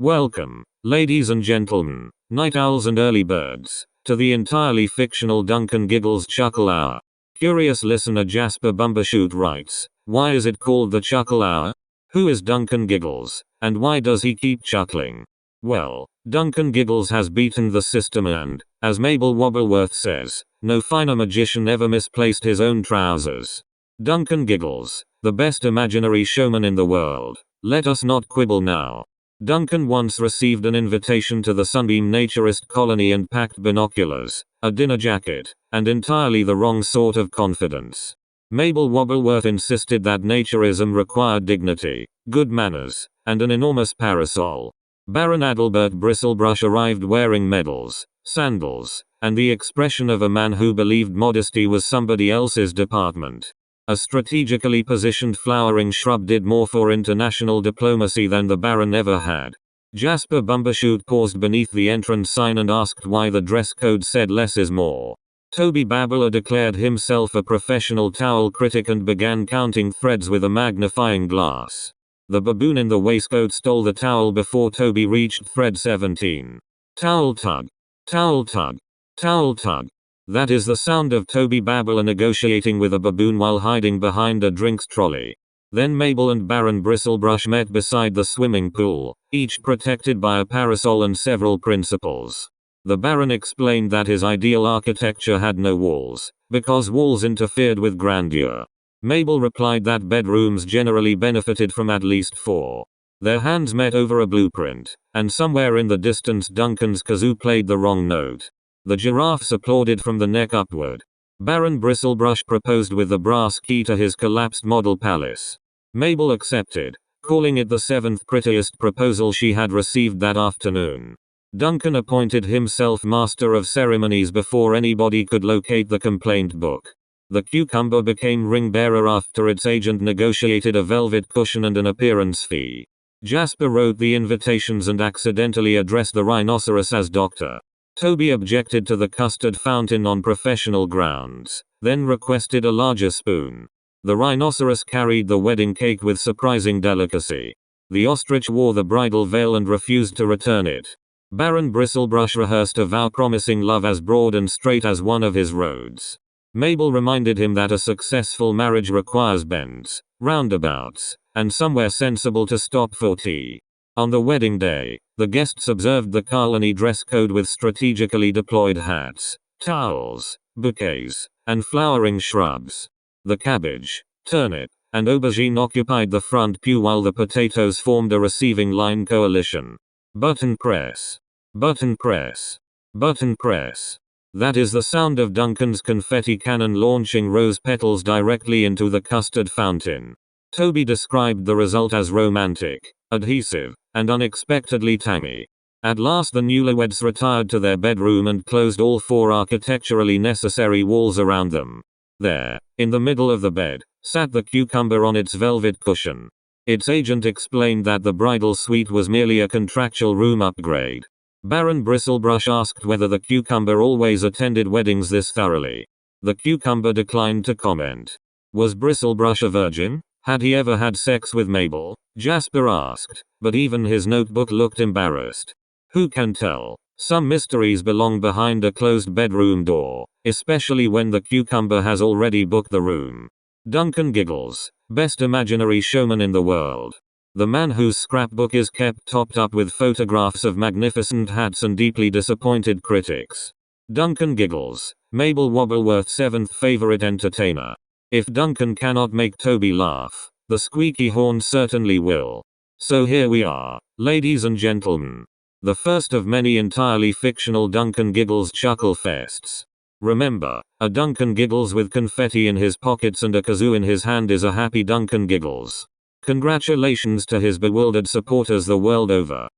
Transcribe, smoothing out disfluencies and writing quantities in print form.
Welcome, ladies and gentlemen, night owls and early birds, to the entirely fictional Duncan Giggles Chuckle Hour. Curious listener Jasper Bumbershoot writes, why is it called the Chuckle Hour? Who is Duncan Giggles, and why does he keep chuckling? Well, Duncan Giggles has beaten the system and, as Mabel Wobbleworth says, no finer magician ever misplaced his own trousers. Duncan Giggles, the best imaginary showman in the world. Let us not quibble now. Duncan once received an invitation to the Sunbeam Naturist Colony and packed binoculars, a dinner jacket, and entirely the wrong sort of confidence. Mabel Wobbleworth insisted that naturism required dignity, good manners, and an enormous parasol. Baron Adalbert Bristlebrush arrived wearing medals, sandals, and the expression of a man who believed modesty was somebody else's department. A strategically positioned flowering shrub did more for international diplomacy than the Baron ever had. Jasper Bumbershoot paused beneath the entrance sign and asked why the dress code said less is more. Toby Babbler declared himself a professional towel critic and began counting threads with a magnifying glass. The baboon in the waistcoat stole the towel before Toby reached thread 17. Towel tug. Towel tug. Towel tug. That is the sound of Toby Babbler negotiating with a baboon while hiding behind a drinks trolley. Then Mabel and Baron Bristlebrush met beside the swimming pool, each protected by a parasol and several principals. The Baron explained that his ideal architecture had no walls, because walls interfered with grandeur. Mabel replied that bedrooms generally benefited from at least 4. Their hands met over a blueprint, and somewhere in the distance Duncan's kazoo played the wrong note. The giraffes applauded from the neck upward. Baron Bristlebrush proposed with the brass key to his collapsed model palace. Mabel accepted, calling it the 7th prettiest proposal she had received that afternoon. Duncan appointed himself master of ceremonies before anybody could locate the complaint book. The cucumber became ring bearer after its agent negotiated a velvet cushion and an appearance fee. Jasper wrote the invitations and accidentally addressed the rhinoceros as Doctor. Toby objected to the custard fountain on professional grounds, then requested a larger spoon. The rhinoceros carried the wedding cake with surprising delicacy. The ostrich wore the bridal veil and refused to return it. Baron Bristlebrush rehearsed a vow promising love as broad and straight as one of his roads. Mabel reminded him that a successful marriage requires bends, roundabouts, and somewhere sensible to stop for tea. On the wedding day, the guests observed the colony dress code with strategically deployed hats, towels, bouquets, and flowering shrubs. The cabbage, turnip, and aubergine occupied the front pew while the potatoes formed a receiving line coalition. Button press. Button press. Button press. That is the sound of Duncan's confetti cannon launching rose petals directly into the custard fountain. Toby described the result as romantic, adhesive, and unexpectedly tangy. At last the newlyweds retired to their bedroom and closed all 4 architecturally necessary walls around them. There, in the middle of the bed, sat the cucumber on its velvet cushion. Its agent explained that the bridal suite was merely a contractual room upgrade. Baron Bristlebrush asked whether the cucumber always attended weddings this thoroughly. The cucumber declined to comment. Was Bristlebrush a virgin? Had he ever had sex with Mabel? Jasper asked, but even his notebook looked embarrassed. Who can tell? Some mysteries belong behind a closed bedroom door, especially when the cucumber has already booked the room. Duncan Giggles, best imaginary showman in the world. The man whose scrapbook is kept topped up with photographs of magnificent hats and deeply disappointed critics. Duncan Giggles, Mabel Wobbleworth's 7th favorite entertainer. If Duncan cannot make Toby laugh, the squeaky horn certainly will. So here we are, ladies and gentlemen. The first of many entirely fictional Duncan Giggles Chuckle Fests. Remember, a Duncan Giggles with confetti in his pockets and a kazoo in his hand is a happy Duncan Giggles. Congratulations to his bewildered supporters the world over.